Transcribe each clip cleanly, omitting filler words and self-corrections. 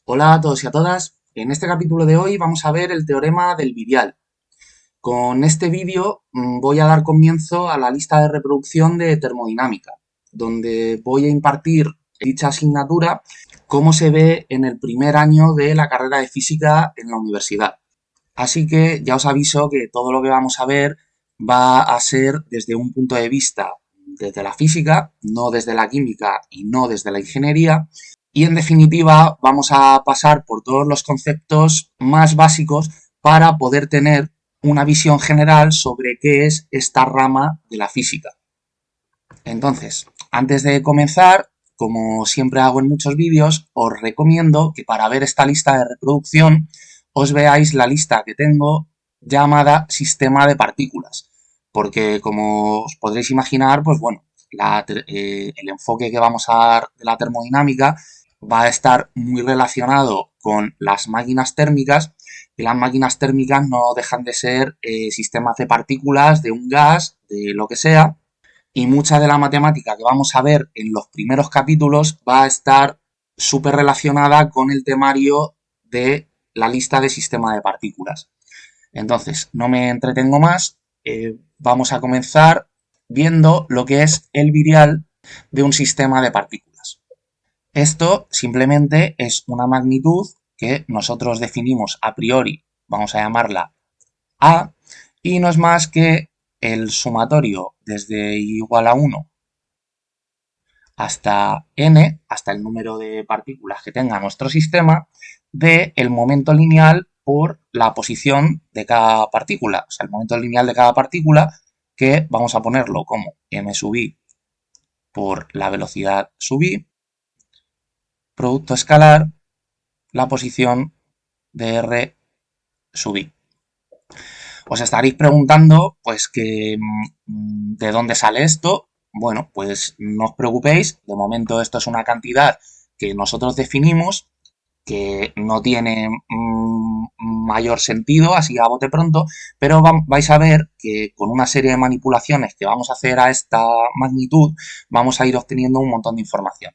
Hola a todos y a todas. En este capítulo de hoy vamos a ver el teorema del virial. Con este vídeo voy a dar comienzo a la lista de reproducción de termodinámica, donde voy a impartir dicha asignatura como se ve en el primer año de la carrera de física en la universidad. Así que ya os aviso que todo lo que vamos a ver va a ser desde un punto de vista desde la física, no desde la química y no desde la ingeniería. Y en definitiva vamos a pasar por todos los conceptos más básicos para poder tener una visión general sobre qué es esta rama de la física. Entonces, antes de comenzar, como siempre hago en muchos vídeos, os recomiendo que para ver esta lista de reproducción os veáis la lista que tengo llamada sistema de partículas, porque como os podréis imaginar, pues bueno, el enfoque que vamos a dar de la termodinámica va a estar muy relacionado con las máquinas térmicas, y las máquinas térmicas no dejan de ser sistemas de partículas, de un gas, de lo que sea, y mucha de la matemática que vamos a ver en los primeros capítulos va a estar súper relacionada con el temario de la lista de sistema de partículas. Entonces, no me entretengo más, vamos a comenzar viendo lo que es el virial de un sistema de partículas. Esto simplemente es una magnitud que nosotros definimos a priori, vamos a llamarla A, y no es más que el sumatorio desde igual a 1 hasta n, hasta el número de partículas que tenga nuestro sistema, del momento lineal por la posición de cada partícula. O sea, el momento lineal de cada partícula, que vamos a ponerlo como m sub i por la velocidad sub i, producto escalar, la posición de r sub i. Os estaréis preguntando, pues, que ¿de dónde sale esto? Bueno, pues no os preocupéis, de momento esto es una cantidad que nosotros definimos, que no tiene mayor sentido, así a bote pronto, pero vais a ver que con una serie de manipulaciones que vamos a hacer a esta magnitud, vamos a ir obteniendo un montón de información.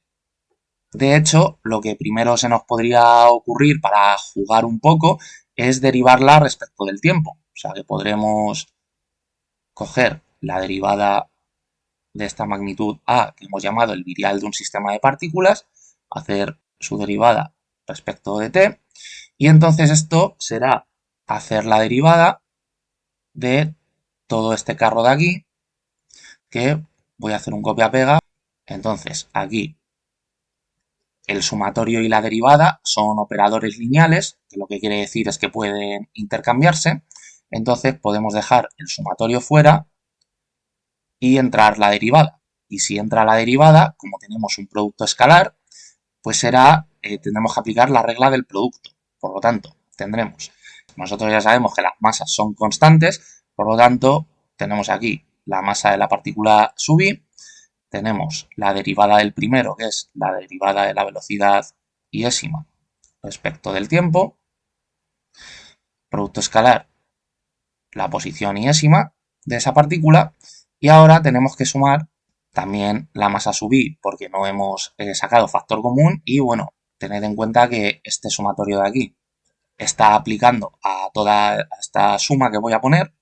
De hecho, lo que primero se nos podría ocurrir para jugar un poco es derivarla respecto del tiempo. O sea, que podremos coger la derivada de esta magnitud A, que hemos llamado el virial de un sistema de partículas, hacer su derivada respecto de t, y entonces esto será hacer la derivada de todo este carro de aquí, que voy a hacer un copia-pega. Entonces, aquí el sumatorio y la derivada son operadores lineales, que lo que quiere decir es que pueden intercambiarse. Entonces podemos dejar el sumatorio fuera y entrar la derivada. Y si entra la derivada, como tenemos un producto escalar, pues tendremos que aplicar la regla del producto. Por lo tanto, tendremos, nosotros ya sabemos que las masas son constantes, por lo tanto, tenemos aquí la masa de la partícula sub i, tenemos la derivada del primero, que es la derivada de la velocidad iésima respecto del tiempo, producto escalar, la posición iésima de esa partícula, y ahora tenemos que sumar también la masa sub i, porque no hemos sacado factor común, y bueno, tened en cuenta que este sumatorio de aquí está aplicando a toda esta suma que voy a poner.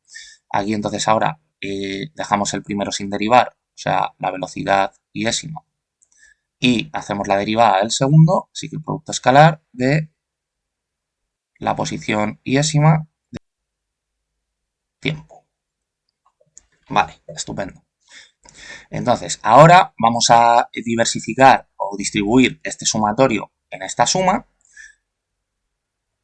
Aquí entonces ahora dejamos el primero sin derivar, o sea, la velocidad iésima, y hacemos la derivada del segundo, así que el producto escalar de la posición iésima de tiempo. Vale, estupendo. Entonces, ahora vamos a diversificar o distribuir este sumatorio en esta suma,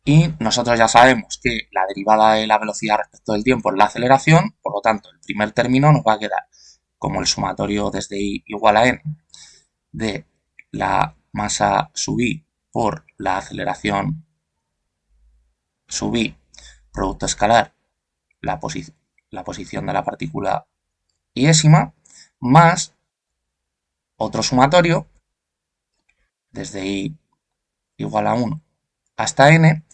y nosotros ya sabemos que la derivada de la velocidad respecto del tiempo es la aceleración, por lo tanto, el primer término nos va a quedar como el sumatorio desde i igual a n de la masa sub i por la aceleración sub i, producto escalar, la, la posición de la partícula iésima, más otro sumatorio desde i igual a 1 hasta n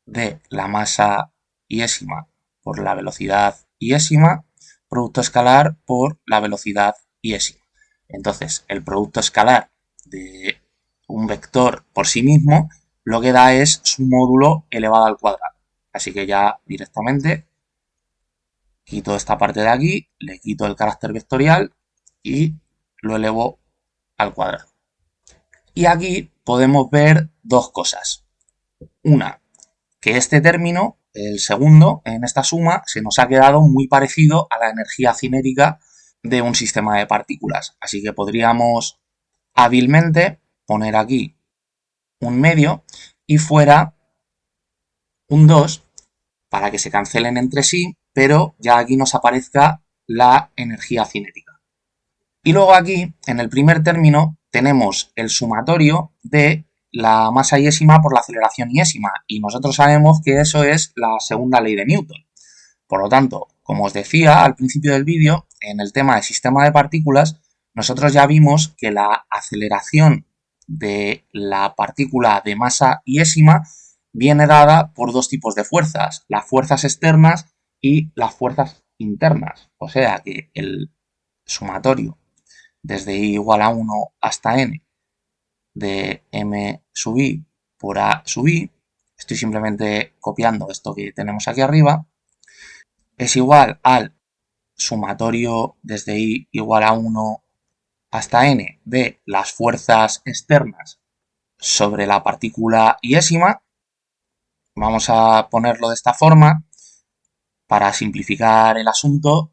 de la masa iésima por la velocidad iésima, producto escalar por la velocidad iésima. Entonces, el producto escalar de un vector por sí mismo lo que da es su módulo elevado al cuadrado. Así que ya directamente quito esta parte de aquí, le quito el carácter vectorial y lo elevo al cuadrado. Y aquí podemos ver dos cosas. Una, que este término, el segundo, en esta suma, se nos ha quedado muy parecido a la energía cinética de un sistema de partículas. Así que podríamos hábilmente poner aquí un medio y fuera un 2 para que se cancelen entre sí, pero ya aquí nos aparezca la energía cinética. Y luego aquí, en el primer término, tenemos el sumatorio de la masa iésima por la aceleración iésima, y nosotros sabemos que eso es la segunda ley de Newton. Por lo tanto, como os decía al principio del vídeo, en el tema de sistema de partículas, nosotros ya vimos que la aceleración de la partícula de masa iésima viene dada por dos tipos de fuerzas, las fuerzas externas y las fuerzas internas. O sea que el sumatorio desde i igual a 1 hasta n de m sub i por a sub i, estoy simplemente copiando esto que tenemos aquí arriba, es igual al sumatorio desde i igual a 1 hasta n de las fuerzas externas sobre la partícula iésima. Vamos a ponerlo de esta forma para simplificar el asunto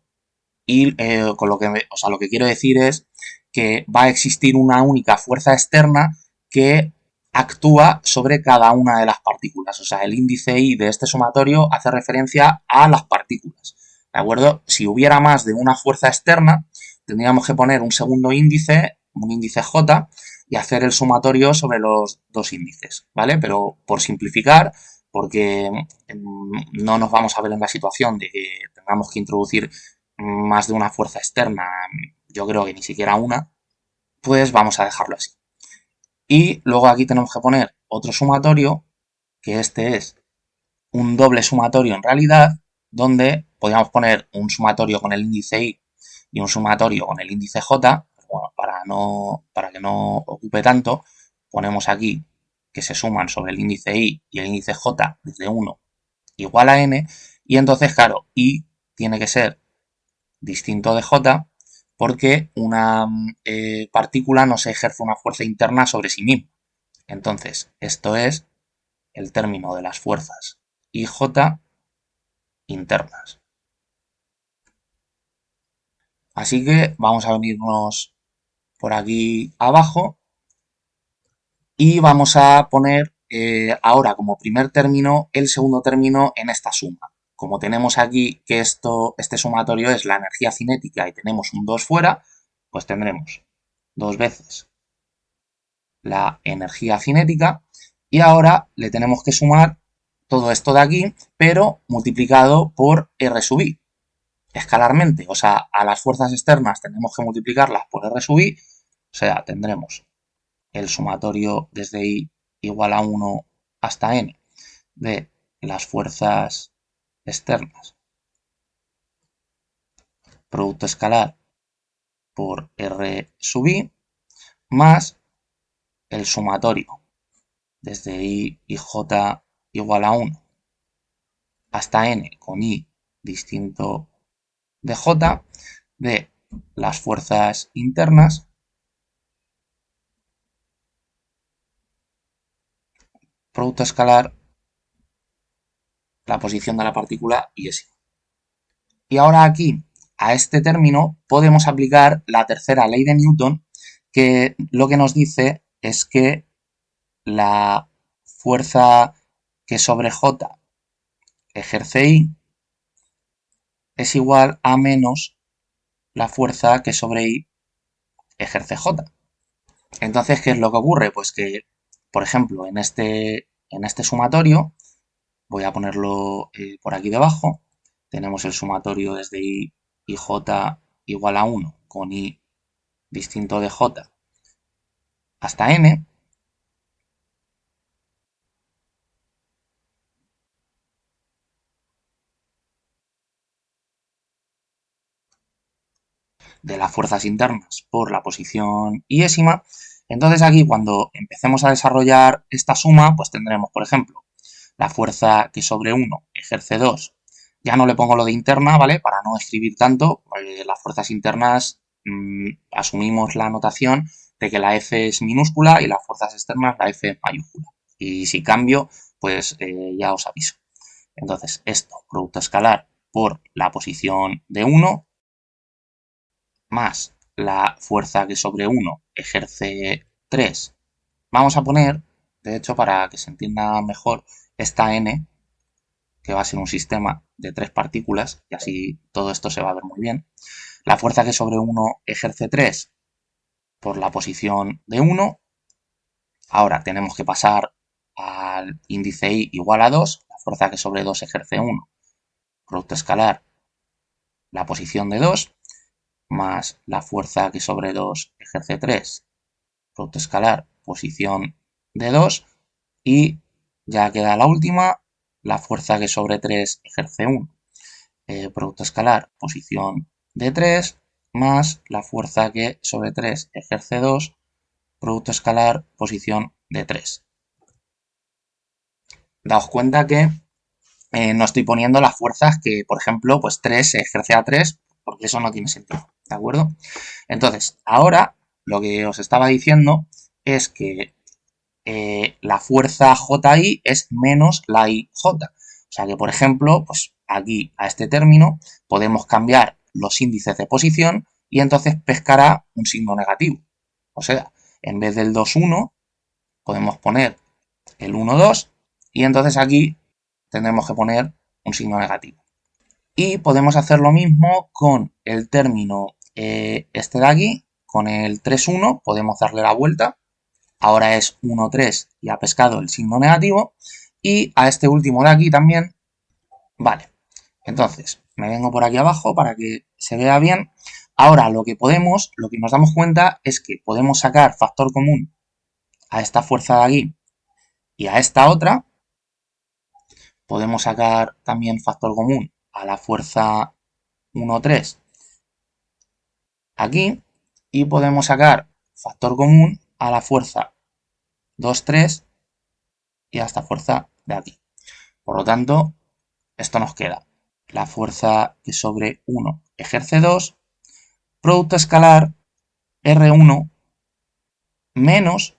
y con lo que, lo que quiero decir es que va a existir una única fuerza externa que actúa sobre cada una de las partículas. O sea, el índice I de este sumatorio hace referencia a las partículas. ¿De acuerdo? Si hubiera más de una fuerza externa, tendríamos que poner un segundo índice, un índice J, y hacer el sumatorio sobre los dos índices, ¿vale? Pero por simplificar, porque no nos vamos a ver en la situación de que tengamos que introducir más de una fuerza externa, yo creo que ni siquiera una, pues vamos a dejarlo así. Y luego aquí tenemos que poner otro sumatorio, que este es un doble sumatorio en realidad, donde podríamos poner un sumatorio con el índice I y un sumatorio con el índice J. Bueno, para que no ocupe tanto, ponemos aquí que se suman sobre el índice I y el índice J desde 1 igual a n, y entonces, claro, I tiene que ser distinto de J porque una partícula no se ejerce una fuerza interna sobre sí misma. Entonces, esto es el término de las fuerzas IJ internas. Así que vamos a venirnos por aquí abajo y vamos a poner ahora como primer término el segundo término en esta suma. Como tenemos aquí que este sumatorio es la energía cinética y tenemos un 2 fuera, pues tendremos dos veces la energía cinética y ahora le tenemos que sumar todo esto de aquí, pero multiplicado por R sub i, escalarmente. O sea, a las fuerzas externas tenemos que multiplicarlas por R sub i, o sea, tendremos el sumatorio desde i igual a 1 hasta n de las fuerzas externas, producto escalar por R sub i, más el sumatorio desde i y j igual a 1 hasta n con i distinto de j de las fuerzas internas, producto escalar la posición de la partícula y S. Y ahora aquí, a este término, podemos aplicar la tercera ley de Newton, que lo que nos dice es que la fuerza que sobre J ejerce I es igual a menos la fuerza que sobre I ejerce J. Entonces, ¿qué es lo que ocurre? Pues que, por ejemplo, en este sumatorio, voy a ponerlo por aquí debajo, tenemos el sumatorio desde I y J igual a 1 con I distinto de J hasta N, de las fuerzas internas por la posición iésima. Entonces aquí cuando empecemos a desarrollar esta suma, pues tendremos, por ejemplo, la fuerza que sobre 1 ejerce 2. Ya no le pongo lo de interna, ¿vale? Para no escribir tanto, las fuerzas internas asumimos la notación de que la F es minúscula y las fuerzas externas la F es mayúscula. Y si cambio, pues ya os aviso. Entonces, esto, producto escalar por la posición de 1 más la fuerza que sobre 1 ejerce 3. Vamos a poner, de hecho, para que se entienda mejor, esta n, que va a ser un sistema de 3 partículas, y así todo esto se va a ver muy bien. La fuerza que sobre 1 ejerce 3 por la posición de 1. Ahora tenemos que pasar al índice i igual a 2, la fuerza que sobre 2 ejerce 1, producto escalar, la posición de 2, más la fuerza que sobre 2 ejerce 3, producto escalar, posición de 2, y ya queda la última, la fuerza que sobre 3 ejerce 1, producto escalar, posición de 3, más la fuerza que sobre 3 ejerce 2, producto escalar, posición de 3. Daos cuenta que no estoy poniendo las fuerzas que, por ejemplo, pues 3 se ejerce a 3, porque eso no tiene sentido, ¿de acuerdo? Entonces, ahora lo que os estaba diciendo es que la fuerza JI es menos la IJ. O sea que, por ejemplo, pues aquí a este término podemos cambiar los índices de posición y entonces pescará un signo negativo. O sea, en vez del 2,1 podemos poner el 1,2 y entonces aquí tendremos que poner un signo negativo. Y podemos hacer lo mismo con el término este de aquí, con el 3,1 podemos darle la vuelta. Ahora es 1,3 y ha pescado el signo negativo. Y a este último de aquí también, vale. Entonces, me vengo por aquí abajo para que se vea bien. Ahora lo que nos damos cuenta es que podemos sacar factor común a esta fuerza de aquí y a esta otra. Podemos sacar también factor común a la fuerza 1,3 aquí y podemos sacar factor común a la fuerza 2,3 y a esta fuerza de aquí. Por lo tanto, esto nos queda la fuerza que sobre 1 ejerce 2, producto escalar R1 menos,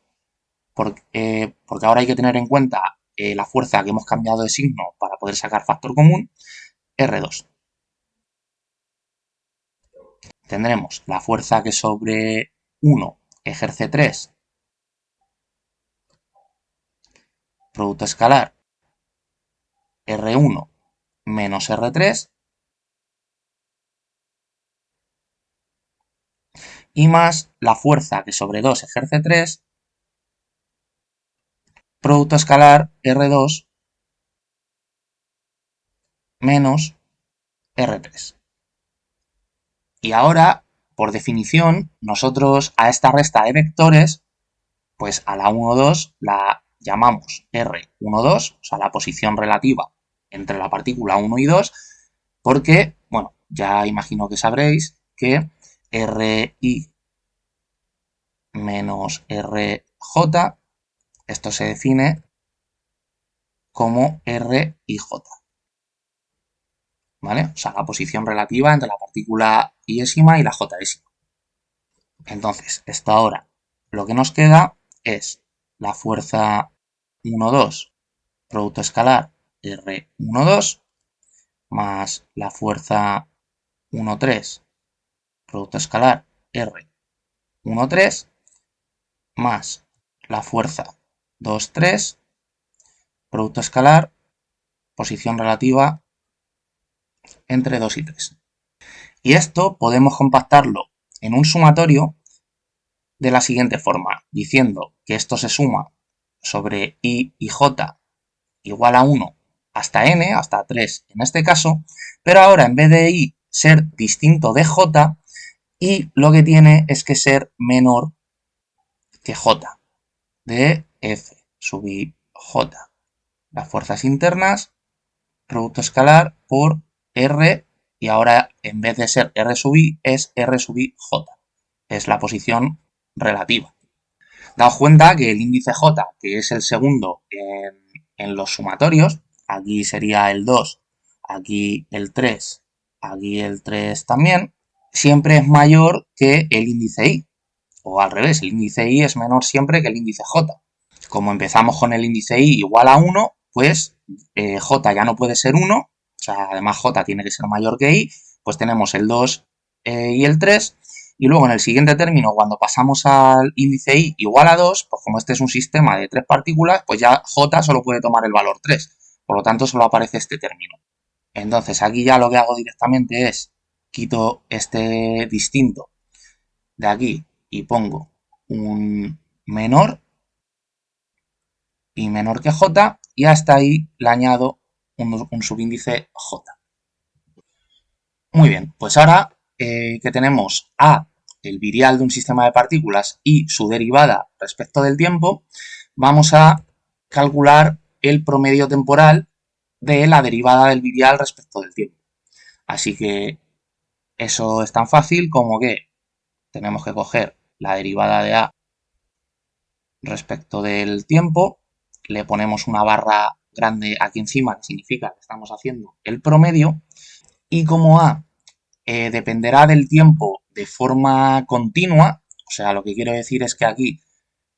porque ahora hay que tener en cuenta la fuerza que hemos cambiado de signo para poder sacar factor común, R2. Tendremos la fuerza que sobre 1 ejerce 3, producto escalar R1 menos R3, y más la fuerza que sobre 2 ejerce 3, producto escalar R2 menos R3. Y ahora, por definición, nosotros a esta resta de vectores, pues a la 1, 2 la llamamos R1, 2, o sea, la posición relativa entre la partícula 1 y 2, porque, bueno, ya imagino que sabréis que RI menos RJ, esto se define como RIJ, ¿vale? O sea, la posición relativa entre la partícula iésima y la jésima. Entonces, esto ahora lo que nos queda es la fuerza 1, 2, producto escalar R1, 2, más la fuerza 1, 3, producto escalar R1, 3, más la fuerza 2, 3, producto escalar, posición relativa entre 2 y 3. Y esto podemos compactarlo en un sumatorio de la siguiente forma, diciendo que esto se suma sobre I y J igual a 1 hasta n, hasta 3 en este caso, pero ahora en vez de I ser distinto de J, I lo que tiene es que ser menor que J, de F sub I J. Las fuerzas internas, producto escalar por R, y ahora en vez de ser R sub I es R sub I J. Es la posición relativa. Daos cuenta que el índice J, que es el segundo en los sumatorios, aquí sería el 2, aquí el 3, aquí el 3 también, siempre es mayor que el índice I. O al revés, el índice I es menor siempre que el índice J. Como empezamos con el índice I igual a 1, pues J ya no puede ser 1, o sea, además J tiene que ser mayor que I, pues tenemos el 2 y el 3, y luego en el siguiente término, cuando pasamos al índice I igual a 2, pues como este es un sistema de 3 partículas, pues ya J solo puede tomar el valor 3, por lo tanto solo aparece este término. Entonces aquí ya lo que hago directamente es quito este distinto de aquí y pongo un menor y menor que J, y hasta ahí le añado un subíndice J. Muy bien, pues ahora que tenemos A, el virial de un sistema de partículas, y su derivada respecto del tiempo, vamos a calcular el promedio temporal de la derivada del virial respecto del tiempo. Así que eso es tan fácil como que tenemos que coger la derivada de A respecto del tiempo, le ponemos una barra grande aquí encima, que significa que estamos haciendo el promedio, y como A dependerá del tiempo de forma continua, o sea, lo que quiero decir es que aquí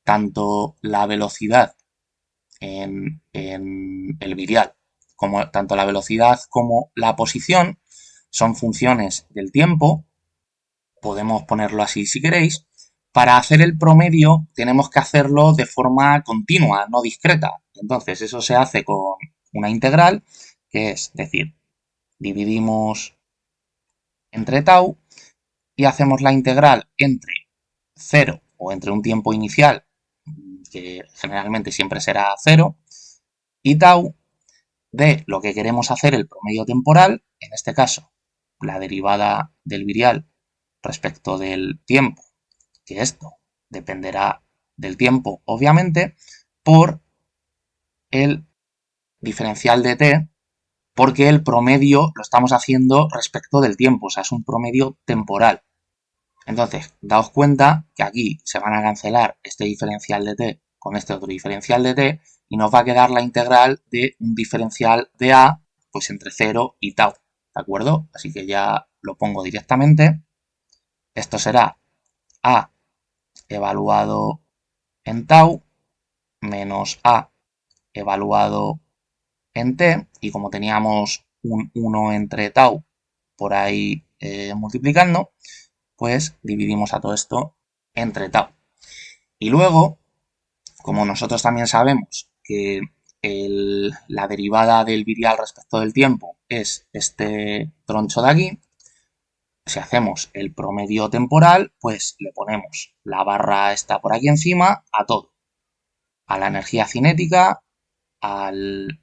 tanto la velocidad en el virial, como tanto la velocidad como la posición son funciones del tiempo, podemos ponerlo así si queréis. Para hacer el promedio tenemos que hacerlo de forma continua, no discreta. Entonces eso se hace con una integral, que es decir, dividimos entre tau y hacemos la integral entre 0 o entre un tiempo inicial, que generalmente siempre será 0, y tau de lo que queremos hacer el promedio temporal, en este caso la derivada del virial respecto del tiempo, que esto dependerá del tiempo, obviamente, por el diferencial de t, porque el promedio lo estamos haciendo respecto del tiempo, o sea, es un promedio temporal. Entonces, daos cuenta que aquí se van a cancelar este diferencial de t con este otro diferencial de t y nos va a quedar la integral de un diferencial de a pues entre 0 y tau, ¿de acuerdo? Así que ya lo pongo directamente. Esto será a evaluado en tau menos a evaluado en t, y como teníamos un 1 entre tau por ahí multiplicando, pues dividimos a todo esto entre tau. Y luego, como nosotros también sabemos que la derivada del virial respecto del tiempo es este troncho de aquí, si hacemos el promedio temporal, pues le ponemos la barra esta por aquí encima a todo. A la energía cinética, al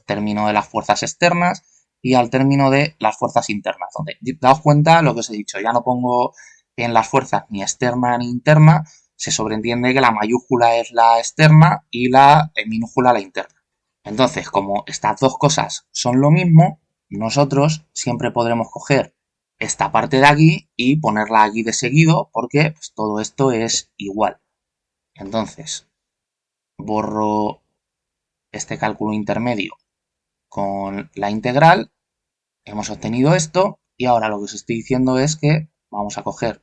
término de las fuerzas externas y al término de las fuerzas internas. Donde, daos cuenta lo que os he dicho, ya no pongo en las fuerzas ni externa ni interna, se sobreentiende que la mayúscula es la externa y la minúscula la interna. Entonces, como estas dos cosas son lo mismo, nosotros siempre podremos coger esta parte de aquí y ponerla aquí de seguido porque pues, todo esto es igual. Entonces, borro este cálculo intermedio con la integral, hemos obtenido esto y ahora lo que os estoy diciendo es que vamos a coger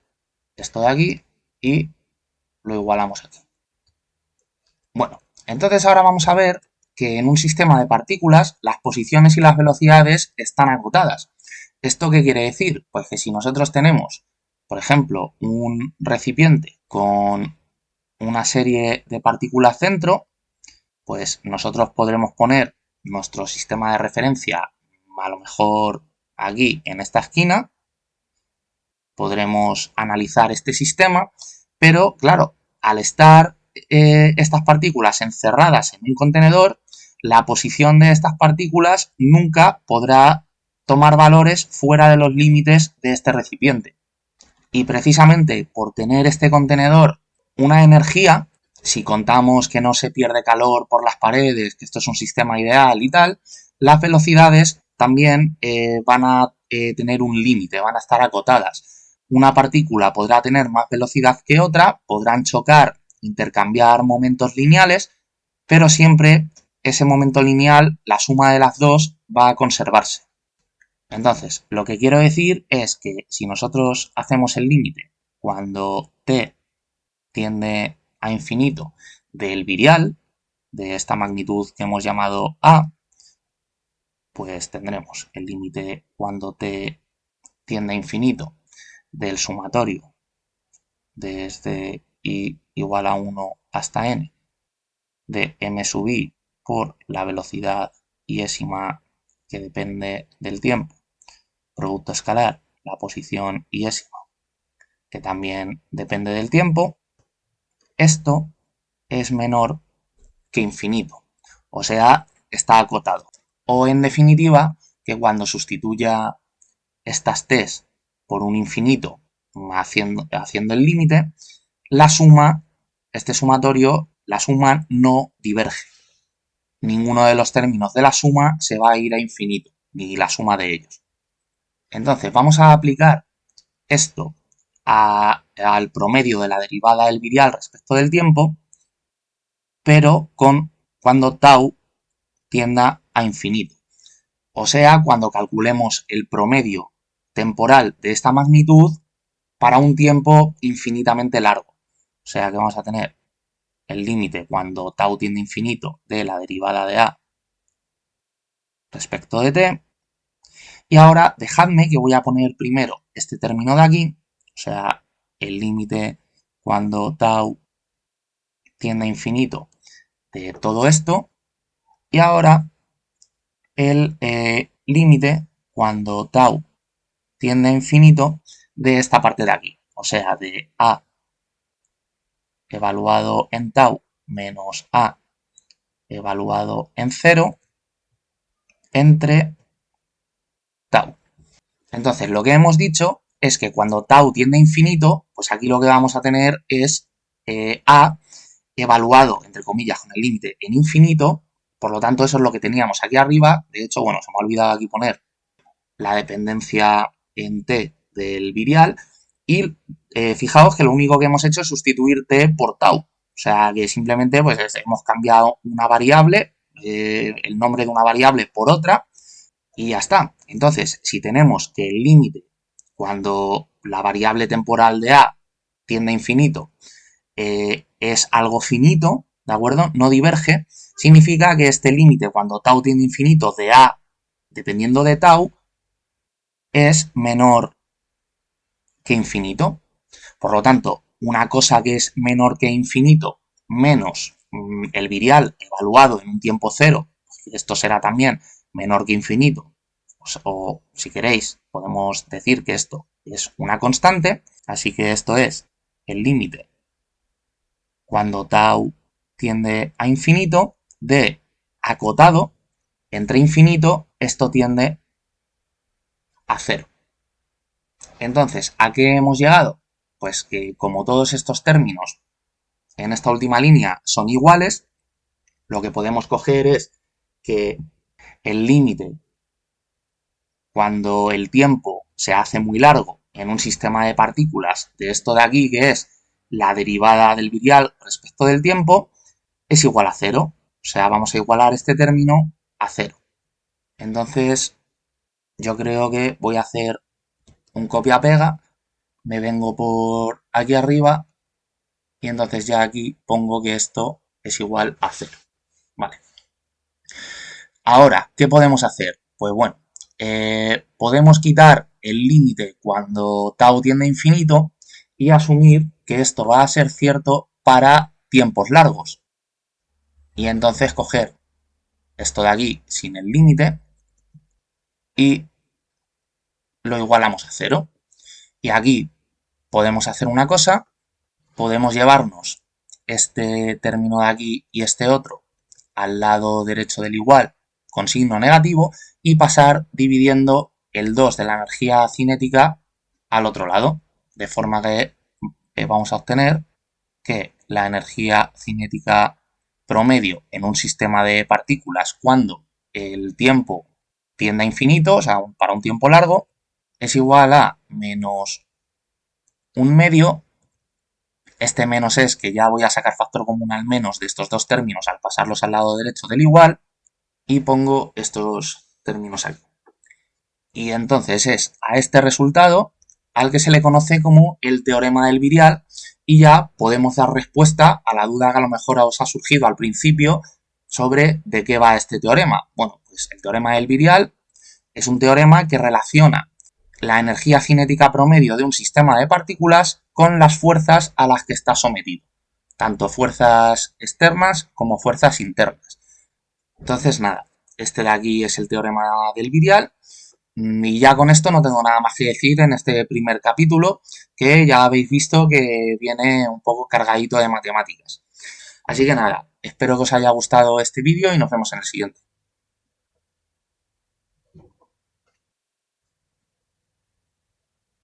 esto de aquí y lo igualamos aquí. Bueno, entonces ahora vamos a ver que en un sistema de partículas las posiciones y las velocidades están acotadas. ¿Esto qué quiere decir? Pues que si nosotros tenemos, por ejemplo, un recipiente con una serie de partículas dentro, pues nosotros podremos poner nuestro sistema de referencia a lo mejor aquí en esta esquina, podremos analizar este sistema, pero claro, al estar estas partículas encerradas en un contenedor, la posición de estas partículas nunca podrá tomar valores fuera de los límites de este recipiente. Y precisamente por tener este contenedor una energía, si contamos que no se pierde calor por las paredes, que esto es un sistema ideal y tal, las velocidades también van a tener un límite, van a estar acotadas. Una partícula podrá tener más velocidad que otra, podrán chocar intercambiar momentos lineales, pero siempre ese momento lineal, la suma de las dos, va a conservarse. Entonces, lo que quiero decir es que si nosotros hacemos el límite cuando t tiende a infinito del virial, de esta magnitud que hemos llamado A, pues tendremos el límite cuando t tiende a infinito del sumatorio desde i igual a 1 hasta n de m sub i por la velocidad iésima que depende del tiempo, producto escalar, la posición iésima que también depende del tiempo, esto es menor que infinito, o sea, está acotado. O en definitiva, que cuando sustituya estas t's por un infinito haciendo el límite, la suma, este sumatorio, la suma no diverge. Ninguno de los términos de la suma se va a ir a infinito, ni la suma de ellos. Entonces, vamos a aplicar esto al promedio de la derivada del virial respecto del tiempo, pero cuando tau tienda a infinito. O sea, cuando calculemos el promedio temporal de esta magnitud para un tiempo infinitamente largo. O sea que vamos a tener el límite cuando tau tiende a infinito de la derivada de a respecto de t. Y ahora dejadme que voy a poner primero este término de aquí, o sea, el límite cuando tau tiende a infinito de todo esto. Y ahora el límite cuando tau tiende a infinito de esta parte de aquí, o sea, de a evaluado en tau menos a evaluado en 0 entre tau. Entonces, lo que hemos dicho es que cuando tau tiende a infinito, pues aquí lo que vamos a tener es a evaluado, entre comillas, con el límite en infinito. Por lo tanto, eso es lo que teníamos aquí arriba. De hecho, bueno, se me ha olvidado aquí poner la dependencia en t del virial. Y fijaos que lo único que hemos hecho es sustituir t por tau. O sea, que simplemente pues hemos cambiado una variable, el nombre de una variable por otra, y ya está. Entonces, si tenemos que el límite cuando la variable temporal de a tiende a infinito es algo finito, ¿de acuerdo? No diverge, significa que este límite cuando tau tiende a infinito de a dependiendo de tau es menor que infinito. Por lo tanto, una cosa que es menor que infinito menos el virial evaluado en un tiempo cero, esto será también menor que infinito, o si queréis podemos decir que esto es una constante, así que esto es el límite cuando tau tiende a infinito de acotado entre infinito, esto tiende a cero. Entonces, ¿a qué hemos llegado? Pues que como todos estos términos en esta última línea son iguales, lo que podemos coger es que el límite cuando el tiempo se hace muy largo en un sistema de partículas de esto de aquí, que es la derivada del virial respecto del tiempo, es igual a cero. O sea, vamos a igualar este término a cero. Entonces, yo creo que voy a hacer un copia-pega, me vengo por aquí arriba y entonces ya aquí pongo que esto es igual a cero. Vale. Ahora, ¿qué podemos hacer? Pues bueno, podemos quitar el límite cuando tau tiende a infinito y asumir que esto va a ser cierto para tiempos largos. Y entonces coger esto de aquí sin el límite y lo igualamos a cero. Y aquí podemos hacer una cosa, podemos llevarnos este término de aquí y este otro al lado derecho del igual con signo negativo y pasar dividiendo el 2 de la energía cinética al otro lado, de forma que vamos a obtener que la energía cinética promedio en un sistema de partículas cuando el tiempo tiende a infinito, o sea, para un tiempo largo, es igual a menos un medio Este menos es que ya voy a sacar factor común al menos de estos dos términos al pasarlos al lado derecho del igual y pongo estos términos aquí. Y entonces es a este resultado al que se le conoce como el teorema del virial y ya podemos dar respuesta a la duda que a lo mejor os ha surgido al principio sobre de qué va este teorema. Bueno, pues el teorema del virial es un teorema que relaciona la energía cinética promedio de un sistema de partículas con las fuerzas a las que está sometido, tanto fuerzas externas como fuerzas internas. Entonces, nada, este de aquí es el teorema del virial. Y ya con esto no tengo nada más que decir en este primer capítulo, que ya habéis visto que viene un poco cargadito de matemáticas. Así que nada, espero que os haya gustado este vídeo y nos vemos en el siguiente.